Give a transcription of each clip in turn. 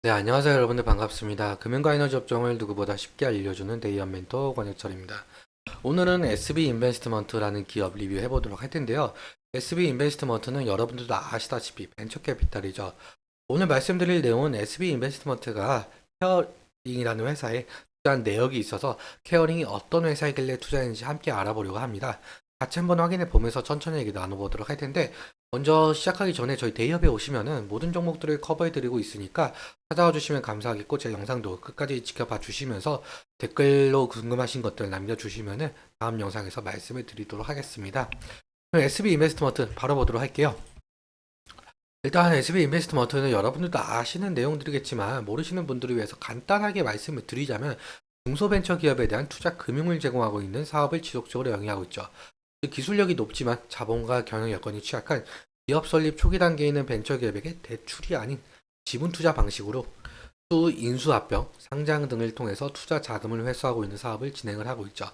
네, 안녕하세요 여러분들 반갑습니다. 금융과 에너지 업종을 누구보다 쉽게 알려주는 데이언 멘토 권혁철입니다. 오늘은 SB 인베스트먼트라는 기업 리뷰해 보도록 할 텐데요. SB 인베스트먼트는 여러분들도 아시다시피 벤처 캐피탈이죠. 오늘 말씀드릴 내용은 SB 인베스트먼트가 케어링이라는 회사에 투자한 내역이 있어서 케어링이 어떤 회사이길래 투자했는지 함께 알아보려고 합니다. 같이 한번 확인해 보면서 천천히 얘기 나눠보도록 할 텐데, 먼저 시작하기 전에 저희 데이업에 오시면은 모든 종목들을 커버해 드리고 있으니까 찾아와 주시면 감사하겠고, 제 영상도 끝까지 지켜봐 주시면서 댓글로 궁금하신 것들 남겨주시면은 다음 영상에서 말씀을 드리도록 하겠습니다. 그럼 SB 인베스트먼트 바로 보도록 할게요. 일단 SB 인베스트먼트는 여러분들도 아시는 내용들이겠지만 모르시는 분들을 위해서 간단하게 말씀을 드리자면, 중소벤처기업에 대한 투자 금융을 제공하고 있는 사업을 지속적으로 영위하고 있죠. 기술력이 높지만 자본과 경영 여건이 취약한 기업 설립 초기 단계에 있는 벤처기업에게 대출이 아닌 지분 투자 방식으로 인수합병, 상장 등을 통해서 투자 자금을 회수하고 있는 사업을 진행을 하고 있죠.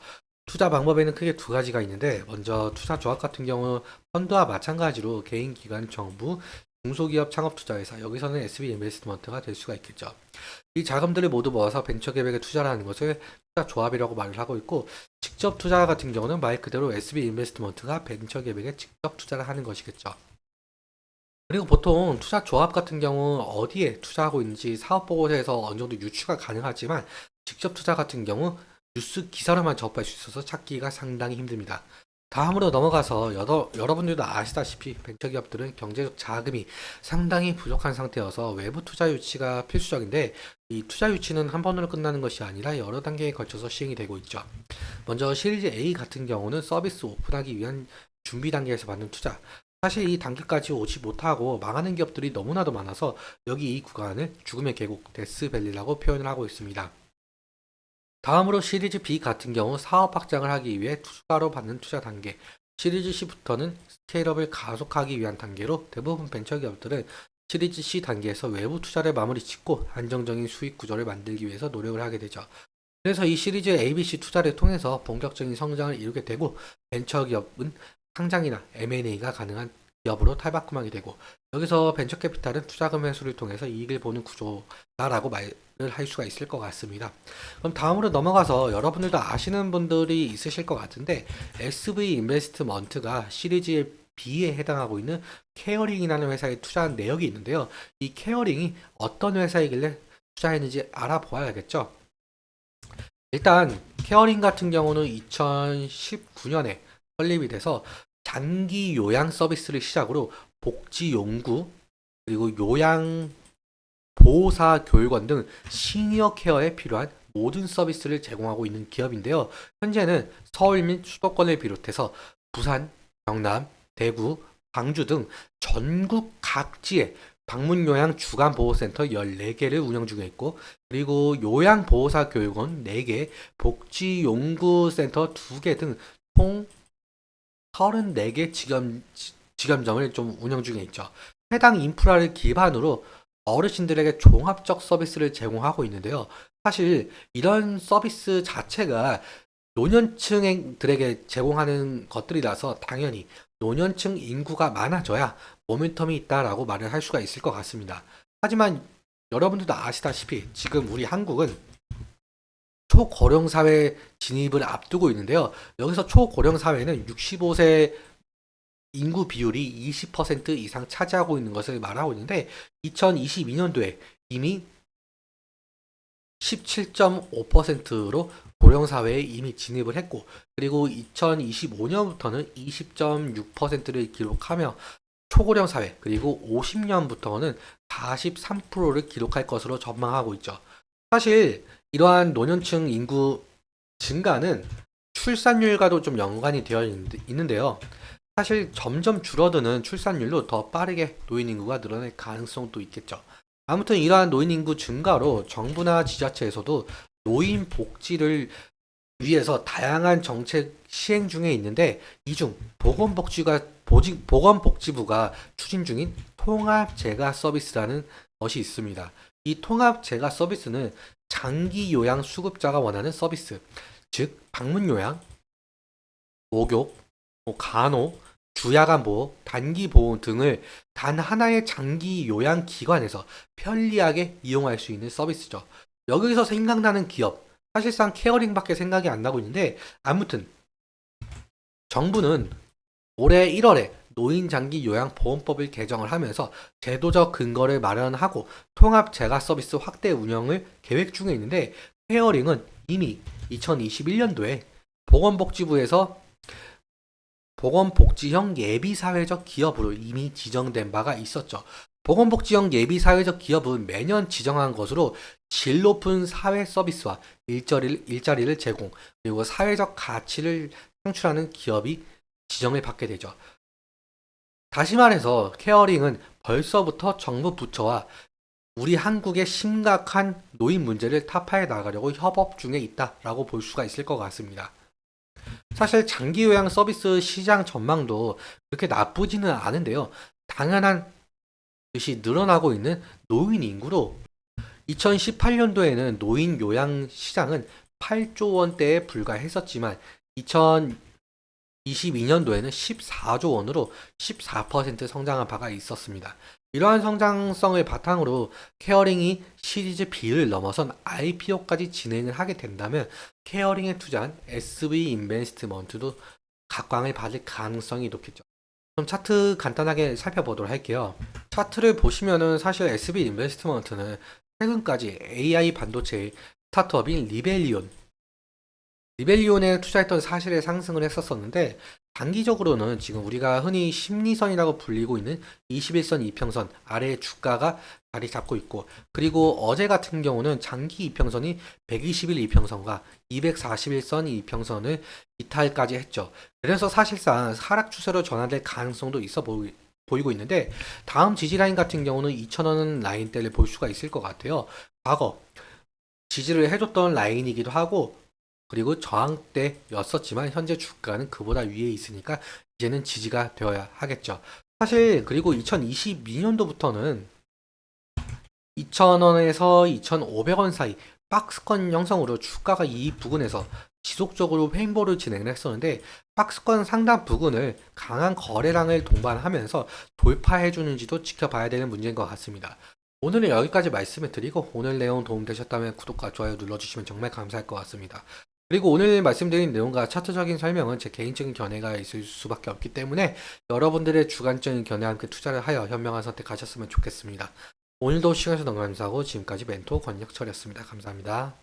투자 방법에는 크게 두 가지가 있는데, 먼저 투자 조합 같은 경우 펀드와 마찬가지로 개인, 기관, 정부, 중소기업 창업투자회사, 여기서는 SB 인베스트먼트가 될 수가 있겠죠. 이 자금들을 모두 모아서 벤처기업에게 투자를 하는 것을 투자 조합이라고 말을 하고 있고, 직접 투자 같은 경우는 말 그대로 SB 인베스트먼트가 벤처기업에게 직접 투자를 하는 것이겠죠. 그리고 보통 투자 조합 같은 경우 어디에 투자하고 있는지 사업 보고서에서 어느 정도 유추가 가능하지만, 직접 투자 같은 경우 뉴스 기사로만 접할 수 있어서 찾기가 상당히 힘듭니다. 다음으로 넘어가서 여러분들도 아시다시피 벤처기업들은 경제적 자금이 상당히 부족한 상태여서 외부 투자 유치가 필수적인데, 이 투자 유치는 한 번으로 끝나는 것이 아니라 여러 단계에 걸쳐서 시행이 되고 있죠. 먼저 시리즈 A 같은 경우는 서비스 오픈하기 위한 준비 단계에서 받는 투자. 사실 이 단계까지 오지 못하고 망하는 기업들이 너무나도 많아서 여기 이 구간을 죽음의 계곡, 데스밸리라고 표현을 하고 있습니다. 다음으로 시리즈 B 같은 경우 사업 확장을 하기 위해 추가로 받는 투자 단계. 시리즈 C부터는 스케일업을 가속하기 위한 단계로, 대부분 벤처기업들은 시리즈 C 단계에서 외부 투자를 마무리 짓고 안정적인 수익 구조를 만들기 위해서 노력을 하게 되죠. 그래서 이 시리즈 ABC 투자를 통해서 본격적인 성장을 이루게 되고, 벤처기업은 상장이나 M&A가 가능한 기업으로 탈바꿈하게 되고, 여기서 벤처캐피탈은 투자금 회수를 통해서 이익을 보는 구조다라고 말을 할 수가 있을 것 같습니다. 그럼 다음으로 넘어가서 여러분들도 아시는 분들이 있으실 것 같은데, SV 인베스트먼트가 시리즈 B에 해당하고 있는 케어링이라는 회사에 투자한 내역이 있는데요. 이 케어링이 어떤 회사이길래 투자했는지 알아보아야겠죠. 일단 케어링 같은 경우는 2019년에 설립이 돼서 장기 요양 서비스를 시작으로 복지 연구, 그리고 요양 보호사 교육원 등 시니어 케어에 필요한 모든 서비스를 제공하고 있는 기업인데요. 현재는 서울 및 수도권을 비롯해서 부산, 경남, 대구, 광주 등 전국 각지에 방문요양 주간보호센터 14개를 운영 중에 있고, 그리고 요양보호사 교육원 4개, 복지연구센터 2개 등 총 34개 지점점을 좀 운영 중에 있죠. 해당 인프라를 기반으로 어르신들에게 종합적 서비스를 제공하고 있는데요. 사실 이런 서비스 자체가 노년층들에게 제공하는 것들이라서 당연히 노년층 인구가 많아져야 모멘텀이 있다라고 말을 할 수가 있을 것 같습니다. 하지만 여러분들도 아시다시피 지금 우리 한국은 초고령 사회 진입을 앞두고 있는데요. 여기서 초고령 사회는 65세 인구 비율이 20% 이상 차지하고 있는 것을 말하고 있는데, 2022년도에 이미 17.5%로 고령사회에 이미 진입을 했고, 그리고 2025년부터는 20.6%를 기록하며 초고령 사회, 그리고 50년부터는 43%를 기록할 것으로 전망하고 있죠. 사실 이러한 노년층 인구 증가는 출산율과도 좀 연관이 되어 있는데요. 사실 점점 줄어드는 출산율로 더 빠르게 노인 인구가 늘어날 가능성도 있겠죠. 아무튼 이러한 노인 인구 증가로 정부나 지자체에서도 노인 복지를 위해서 다양한 정책 시행 중에 있는데, 이 중 보건복지부가 추진 중인 통합 재가 서비스라는 것이 있습니다. 이 통합 재가 서비스는 장기 요양 수급자가 원하는 서비스, 즉 방문 요양, 목욕, 간호, 주야간 보호, 단기 보호 등을 단 하나의 장기 요양 기관에서 편리하게 이용할 수 있는 서비스죠. 여기서 생각나는 기업, 사실상 케어링밖에 생각이 안 나고 있는데, 아무튼 정부는 올해 1월에 노인장기 요양보험법을 개정을 하면서 제도적 근거를 마련하고 통합 재가 서비스 확대 운영을 계획 중에 있는데, 페어링은 이미 2021년도에 보건복지부에서 보건복지형 예비사회적 기업으로 이미 지정된 바가 있었죠. 보건복지형 예비사회적 기업은 매년 지정한 것으로 질 높은 사회 서비스와 일자리를 제공, 그리고 사회적 가치를 창출하는 기업이 지정을 받게 되죠. 다시 말해서 케어링은 벌써부터 정부 부처와 우리 한국의 심각한 노인 문제를 타파해 나가려고 협업 중에 있다라고 볼 수가 있을 것 같습니다. 사실 장기 요양 서비스 시장 전망도 그렇게 나쁘지는 않은데요. 당연한 듯이 늘어나고 있는 노인 인구로 2018년도에는 노인 요양 시장은 8조 원대에 불과했었지만 2022년도에는 14조 원으로 14% 성장한 바가 있었습니다. 이러한 성장성을 바탕으로 케어링이 시리즈 B를 넘어선 IPO까지 진행을 하게 된다면 케어링에 투자한 SB 인베스트먼트도 각광을 받을 가능성이 높겠죠. 그럼 차트 간단하게 살펴보도록 할게요. 차트를 보시면은 사실 SB 인베스트먼트는 최근까지 AI 반도체 스타트업인 리벨리온에 투자했던 사실에 상승을 했었었는데, 단기적으로는 지금 우리가 흔히 심리선이라고 불리고 있는 21선 이평선 아래의 주가가 자리 잡고 있고, 그리고 어제 같은 경우는 장기 이평선이 120일 이평선과 241선 이평선을 이탈까지 했죠. 그래서 사실상 하락 추세로 전환될 가능성도 있어 보이고 있는데, 다음 지지라인 같은 경우는 2,000원 라인대를 볼 수가 있을 것 같아요. 과거 지지를 해줬던 라인이기도 하고, 그리고 저항대였었지만 현재 주가는 그보다 위에 있으니까 이제는 지지가 되어야 하겠죠. 사실 그리고 2022년도부터는 2,000원에서 2,500원 사이 박스권 형성으로 주가가 이 부근에서 지속적으로 횡보를 진행을 했었는데, 박스권 상단 부근을 강한 거래량을 동반하면서 돌파해 주는지도 지켜봐야 되는 문제인 것 같습니다. 오늘은 여기까지 말씀을 드리고, 오늘 내용 도움되셨다면 구독과 좋아요 눌러주시면 정말 감사할 것 같습니다. 그리고 오늘 말씀드린 내용과 차트적인 설명은 제 개인적인 견해가 있을 수밖에 없기 때문에 여러분들의 주관적인 견해와 함께 투자를 하여 현명한 선택하셨으면 좋겠습니다. 오늘도 시청해주셔서 너무 감사하고, 지금까지 멘토 권혁철이었습니다. 감사합니다.